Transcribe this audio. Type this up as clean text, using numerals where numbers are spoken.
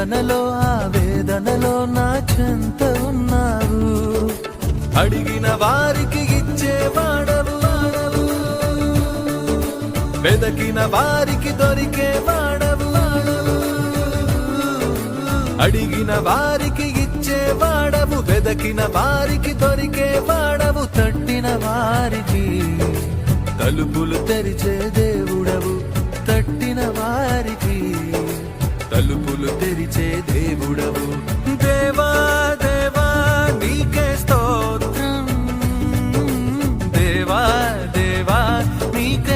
వేదనలో ఆవేదనలో నా చెంత ఉన్నావు. అడిగిన వారికి ఇచ్చేవాడవు, వెదకిన వారికి దొరికేవాడవు. అడిగిన వారికి ఇచ్చేవాడవు, వెదకిన వారికి దొరికేవాడవు. తట్టిన వారికి తలుపులు తెరిచే దేవుడవు, తట్టిన వారికి తలుపులు తెరిచే దేవుడవు. దేవా దేవా నీకే స్తోత్రం, దేవా దేవా నీకే